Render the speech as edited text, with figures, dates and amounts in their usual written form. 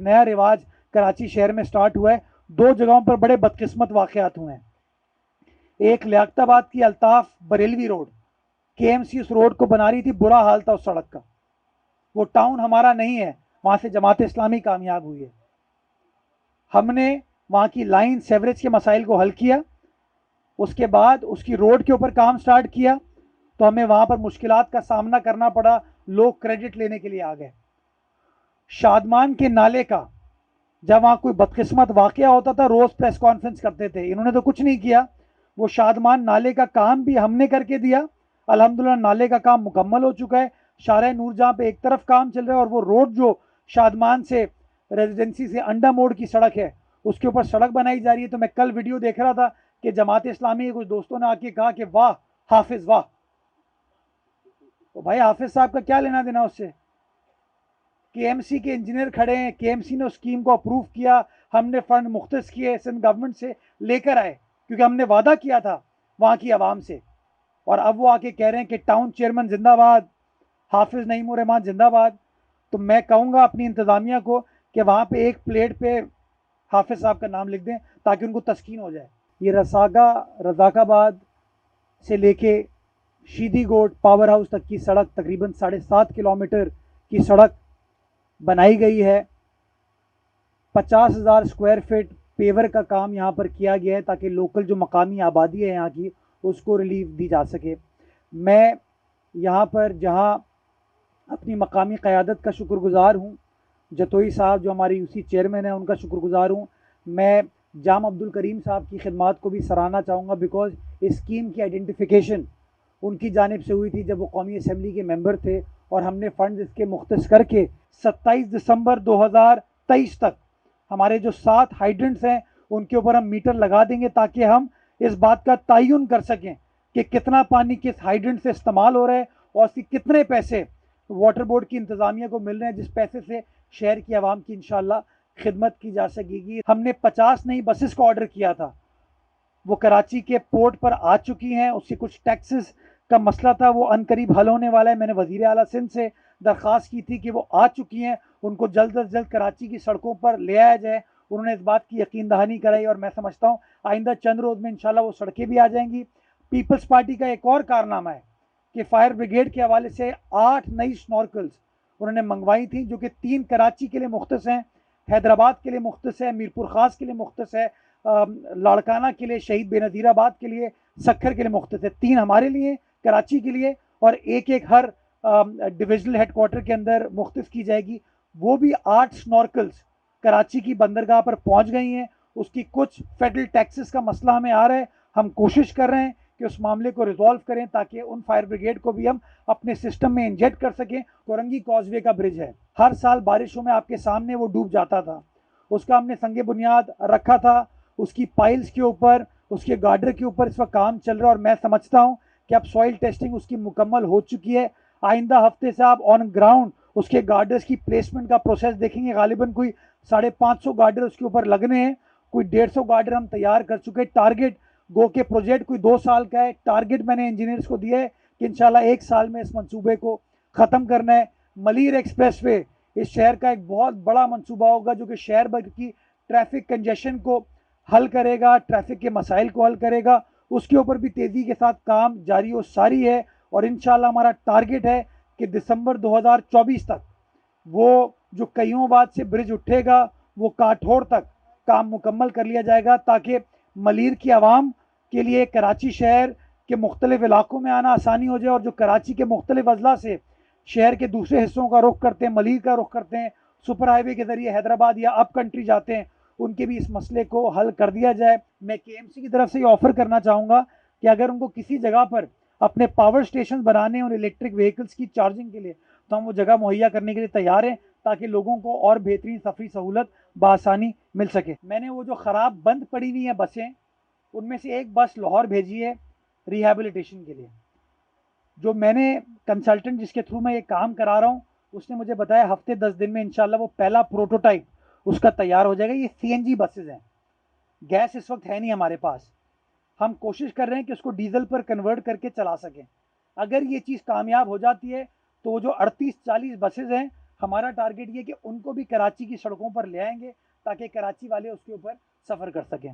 नया रिवाज कराची शहर में स्टार्ट हुआ है। 2 जगहों पर बड़े बदकिस्मत वाक़यात हुए हैं। एक लियाकताबाद की अल्ताफ बरेलवी रोड, केएमसी उस रोड को बना रही थी, बुरा हाल था उस सड़क का। वो टाउन हमारा नहीं है, वहां से जमात इस्लामी कामयाब हुई है। हमने वहां की लाइन सेवरेज के मसाइल को हल किया, उसके बाद उसकी रोड के ऊपर काम स्टार्ट किया, तो हमें वहां पर मुश्किलात का सामना करना पड़ा, लोग क्रेडिट लेने के लिए आ गए। शादमान के नाले का जब वहां कोई बदकिस्मत वाकया होता था, रोज प्रेस कॉन्फ्रेंस करते थे, इन्होंने तो कुछ नहीं किया। वो शादमान नाले का काम भी हमने करके दिया, अल्हम्दुलिल्लाह नाले का काम मुकम्मल हो चुका है। शारा नूरजहां पे एक तरफ काम चल रहा है, और वो रोड जो शादमान से रेजिडेंसी से अंडा मोड़ की सड़क है, उसके ऊपर सड़क बनाई जा रही है। तो मैं कल वीडियो देख रहा था कि जमात इस्लामी के कुछ दोस्तों ने आके कहा कि वाह हाफिज वाह। तो भाई हाफिज साहब का क्या लेना देना उससे? केएमसी के इंजीनियर खड़े हैं, केएमसी ने उस स्कीम को अप्रूव किया, हमने फंड मुख्तस किए, सिंध गवर्नमेंट से लेकर आए, क्योंकि हमने वादा किया था वहां की आवाम से। और अब वो आके कह रहे हैं कि टाउन चेयरमैन जिंदाबाद, हाफिज नईमुर रहमान जिंदाबाद। तो मैं कहूंगा अपनी इंतजामिया को कि वहां पे एक प्लेट पे हाफिज साहब का नाम लिख दें, ताकि उनको तस्कीन हो जाए। ये रजाकाबाद से लेके शीदी गोट पावर हाउस तक की सड़क तकरीबन 7.5 किलोमीटर की सड़क बनाई गई है। 50,000 स्क्वायर फीट पेवर का काम यहाँ पर किया गया है, ताकि लोकल जो मकामी आबादी है यहाँ की, उसको रिलीफ दी जा सके। मैं यहाँ पर जहाँ अपनी मकामी क़यादत का शुक्रगुज़ार हूँ, जतोई साहब जो हमारे यूसी चेयरमैन हैं उनका शुक्रगुज़ार हूँ। मैं जाम अब्दुल करीम साहब की खिदमात को भी सराहना चाहूँगा, बिकॉज इस स्कीम की आइडेंटिफिकेशन उनकी जानिब से हुई थी जब वो कौमी असम्बली के मेंबर थे, और हमने फ़ंड इसके मुख्तस करके 27 दिसंबर 2023 तक हमारे जो 7 हाइड्रेंट्स हैं उनके ऊपर हम मीटर लगा देंगे, ताकि हम इस बात का तयन कर सकें कि कितना पानी किस हाइड्रेंट से इस्तेमाल हो रहा है, और उसकी कितने पैसे वाटर बोर्ड की इंतज़ामिया को मिल रहे हैं, जिस पैसे से शहर की आवाम की इंशाल्लाह खिदमत की जा सकेगी। हमने 50 नई बसेस का ऑर्डर किया था, वो कराची के पोर्ट पर आ चुकी हैं। उससे कुछ टैक्सेस का मसला था, वो अनकरीब हल होने वाला है। मैंने वज़ीर आला सिंध से दरख्वास्त की थी कि वो आ चुकी हैं, उनको जल्द अज जल्द कराची की सड़कों पर ले आया जाए। उन्होंने इस बात की यकीन दहानी कराई, और मैं समझता हूँ आइंदा चंद रोज़ में इंशाल्लाह वो सड़कें भी आ जाएंगी। पीपल्स पार्टी का एक और कारनामा है कि फायर ब्रिगेड के हवाले से 8 नई स्नॉर्कल्स उन्होंने मंगवाई थी, जो कि 3 कराची के लिए मुख्तस हैं, हैदराबाद के लिए मुख्तस है, मीरपुर ख़ास के लिए मुख्तस है, लाड़काना के लिए, शहीद बेनज़ीराबाद के लिए, सखर के लिए मुख्तस है। 3 हमारे लिए, कराची के लिए, और एक एक हर डिविजनल हेडक्वार्टर के अंदर मुख्तस की जाएगी। वो भी 8 स्नॉर्कल्स कराची की बंदरगाह पर पहुंच गई हैं। उसकी कुछ फेडरल टैक्सेस का मसला हमें आ रहा है, हम कोशिश कर रहे हैं कि उस मामले को रिजॉल्व करें, ताकि उन फायर ब्रिगेड को भी हम अपने सिस्टम में इंजेक्ट कर सकें। कोरंगी कॉजवे का ब्रिज है, हर साल बारिशों में आपके सामने वो डूब जाता था, उसका हमने संगे बुनियाद रखा था, उसकी पाइल्स के ऊपर, उसके गार्डर के ऊपर इस वक्त काम चल रहा है, और मैं समझता हूँ कि अब सॉइल टेस्टिंग उसकी मुकम्मल हो चुकी है। आइंदा हफ्ते से आप ऑन ग्राउंड उसके गार्डर्स की प्लेसमेंट का प्रोसेस देखेंगे। गालिबन कोई 550 गार्डर उसके ऊपर लगने हैं, कोई 150 गार्डर हम तैयार कर चुके हैं। टारगेट गो के प्रोजेक्ट कोई 2 साल का है, टारगेट मैंने इंजीनियर्स को दिया है कि इंशाल्लाह 1 साल में इस मंसूबे को ख़त्म करना है। मलीर एक्सप्रेस वे इस शहर का एक बहुत बड़ा मंसूबा होगा, जो कि शहर भर की ट्रैफिक कंजेशन को हल करेगा, ट्रैफिक के मसाइल को हल करेगा। उसके ऊपर भी तेज़ी के साथ काम जारी और सारी है, और इंशाल्लाह हमारा टारगेट है कि दिसंबर 2024 तक वो जो कईयोंबाद से ब्रिज उठेगा, वो काठौड़ तक काम मुकम्मल कर लिया जाएगा, ताकि मलीर की आवाम के लिए कराची शहर के मुख्तलिफ इलाकों में आना आसानी हो जाए, और जो कराची के मुख्तलिफ अजला से शहर के दूसरे हिस्सों का रुख करते हैं, मलीर का रुख करते हैं, सुपर हाईवे के ज़रिए हैदराबाद या अप कंट्री जाते हैं, उनके भी इस मसले को हल कर दिया जाए। मैं केएमसी की तरफ से ये ऑफ़र करना चाहूँगा कि अगर उनको किसी जगह पर अपने पावर स्टेशन बनाने और इलेक्ट्रिक व्हीकल्स की चार्जिंग के लिए, तो हम वो जगह मुहैया करने के लिए तैयार हैं, ताकि लोगों को और बेहतरीन सफरी सहूलत बआसानी मिल सके। मैंने वो जो ख़राब बंद पड़ी हुई हैं बसें, उनमें से एक बस लाहौर भेजी है रिहैबिलिटेशन के लिए। जो मैंने कंसल्टेंट जिसके थ्रू मैं ये काम करा रहा हूँ, उसने मुझे बताया हफ्ते 10 दिन में इंशाल्लाह वो पहला प्रोटोटाइप उसका तैयार हो जाएगा। ये सीएनजी बसेज हैं, गैस इस वक्त है नहीं हमारे पास, हम कोशिश कर रहे हैं कि उसको डीजल पर कन्वर्ट करके चला सकें। अगर ये चीज़ कामयाब हो जाती है, तो वो जो 38-40 बसेज हैं, हमारा टारगेट ये कि उनको भी कराची की सड़कों पर ले आएंगे ताकि कराची वाले उसके ऊपर सफ़र कर सकें।